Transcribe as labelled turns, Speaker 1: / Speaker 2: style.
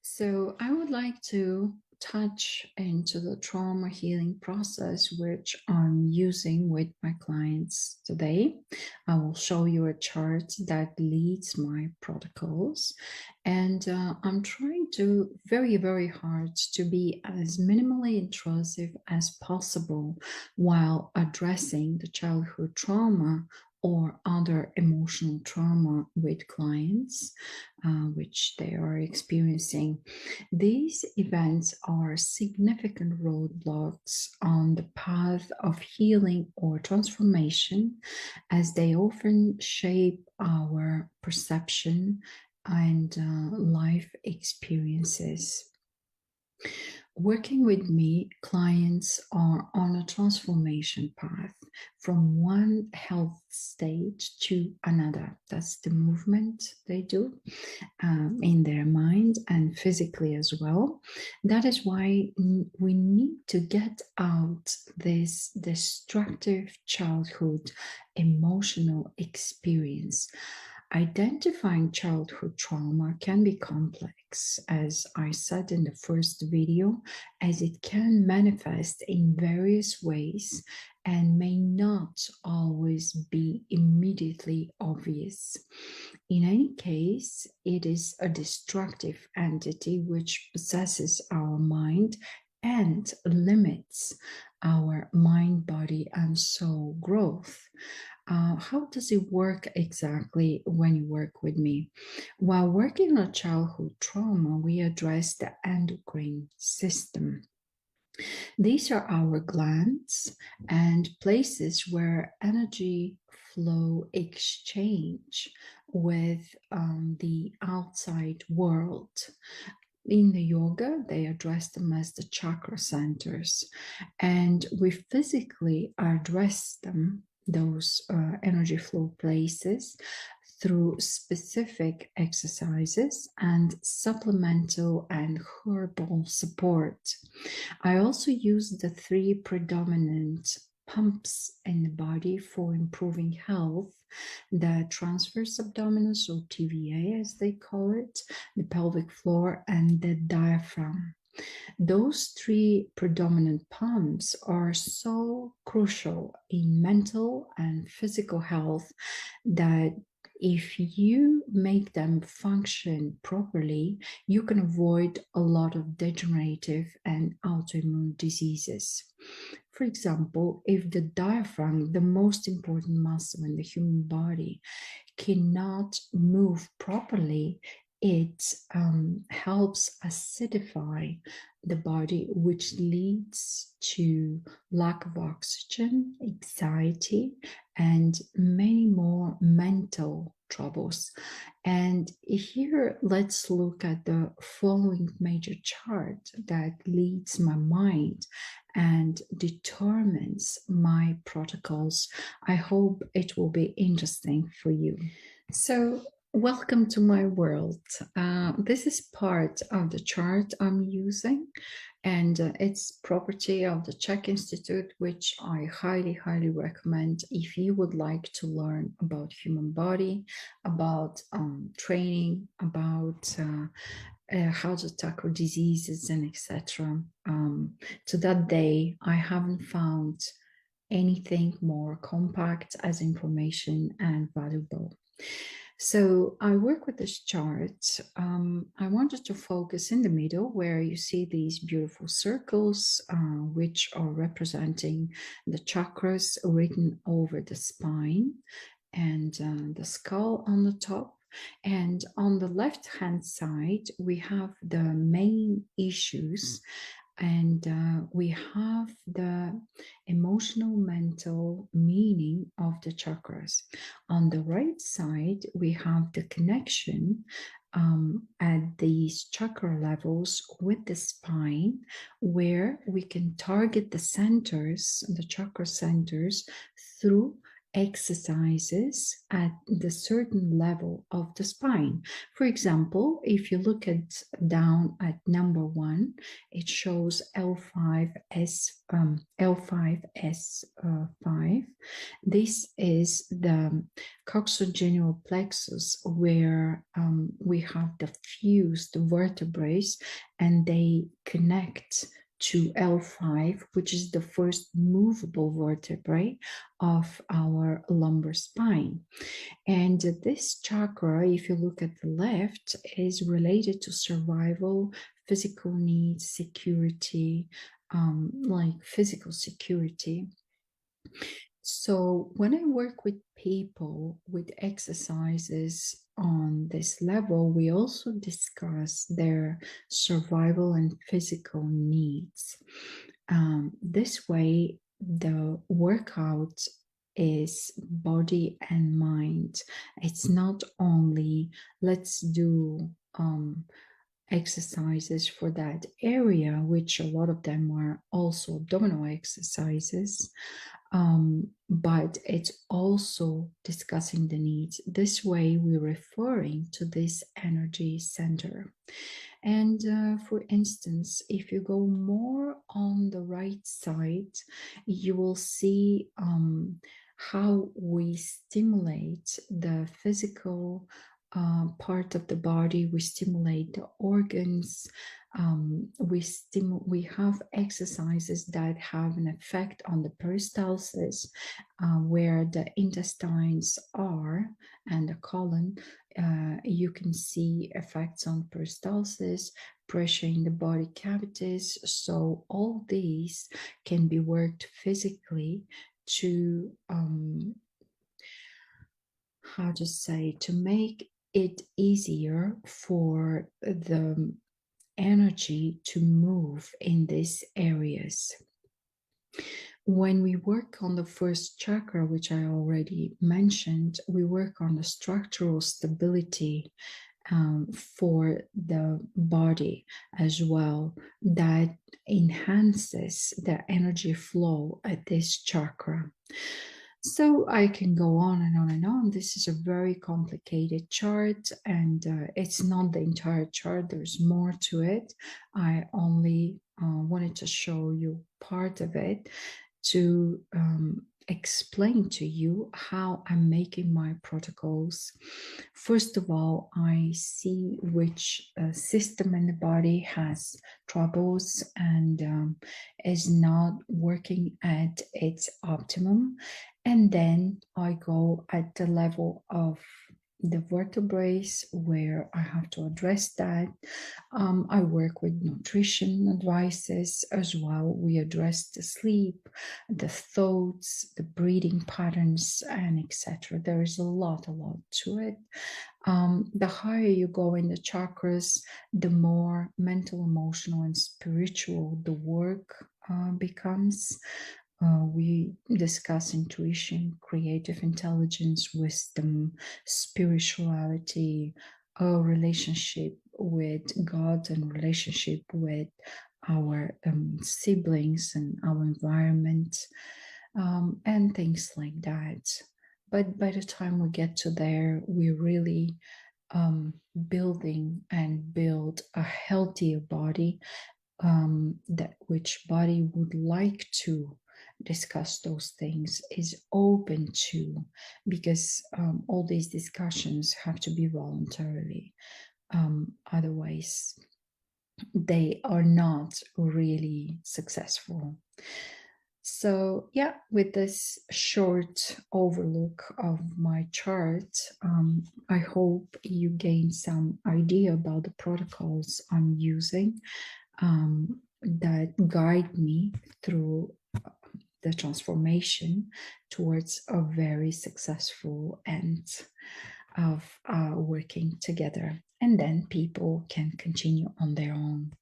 Speaker 1: So I would like to touch into the trauma healing process, which I'm using with my clients today. I will show you a chart that leads my protocols. And I'm trying to very hard to be as minimally intrusive as possible while addressing the childhood trauma or other emotional trauma with clients, which they are experiencing. These events are significant roadblocks on the path of healing or transformation, as they often shape our perception and life experiences. Working with me, clients are on a transformation path from one health stage to another. That's the movement they do in their mind and physically as well. That is why we need to get out this destructive childhood emotional experience. Identifying childhood trauma can be complex, as I said in the first video, as it can manifest in various ways and may not always be immediately obvious. In any case, it is a destructive entity which possesses our mind and limits our mind, body, and soul growth. How does it work exactly when you work with me? While working on childhood trauma, we address the endocrine system. These are our glands and places where energy flow exchange with the outside world. In the yoga, they address them as the chakra centers, and we physically address them, those energy flow places, through specific exercises and supplemental and herbal support. I also use the three predominant pumps in the body for improving health: the transverse abdominis, or TVA as they call it, the pelvic floor, and the diaphragm. Those three predominant pumps are so crucial in mental and physical health that if you make them function properly, you can avoid a lot of degenerative and autoimmune diseases. For example, if the diaphragm, the most important muscle in the human body, cannot move properly, it helps acidify the body, which leads to lack of oxygen, anxiety, and many more mental troubles. And here, let's look at the following major chart that leads my mind and determines my protocols. I hope it will be interesting for you. So, welcome to my world. This is part of the chart I'm using, and it's property of the Czech Institute, which I highly recommend if you would like to learn about human body, about training, about how to tackle diseases and etc. To that day, I haven't found anything more compact as information and valuable. So I work with this chart. I wanted to focus in the middle where you see these beautiful circles, which are representing the chakras written over the spine, and the skull on the top. And on the left-hand side, we have the main issues, and we have the emotional, mental meaning of the chakras. On the right side, we have the connection at these chakra levels with the spine, where we can target the centers, the chakra centers, through exercises at the certain level of the spine. For example, if you look at down at number 1, it shows L5S5. This is the coxogenial plexus where we have the fused vertebrae and they connect to L5, which is the first movable vertebrae of our lumbar spine. And this chakra, if you look at the left, is related to survival, physical needs, security, like physical security. So when I work with people with exercises on this level, we also discuss their survival and physical needs. This way, the workout is body and mind. It's not only let's do exercises for that area, which a lot of them are also abdominal exercises, but it's also discussing the needs. This way, we're referring to this energy center. And for instance, if you go more on the right side, you will see how we stimulate the physical part of the body, we stimulate the organs, we have exercises that have an effect on the peristalsis, where the intestines are and the colon. You can see effects on peristalsis, pressure in the body cavities. So all these can be worked physically to how to say, to make it easier for the energy to move in these areas. When we work on the first chakra, which I already mentioned, we work on the structural stability for the body as well, that enhances the energy flow at this chakra. So I can go on and on and on. This is a very complicated chart, and it's not the entire chart. There's more to it. I only wanted to show you part of it to explain to you how I'm making my protocols. First of all, I see which system in the body has troubles and is not working at its optimum. And then I go at the level of the vertebrae where I have to address that. I work with nutrition advices as well. We address the sleep, the thoughts, the breathing patterns, and etc. There is a lot to it. The higher you go in the chakras, the more mental, emotional, and spiritual the work becomes. We discuss intuition, creative intelligence, wisdom, spirituality, our relationship with God and relationship with our siblings and our environment, and things like that. But by the time we get to there, we really building and build a healthier body, that which body would like to discuss those things, is open to, because all these discussions have to be voluntarily, otherwise they are not really successful. So yeah, with this short overlook of my chart, I hope you gain some idea about the protocols I'm using that guide me through the transformation towards a very successful end of working together. And then people can continue on their own.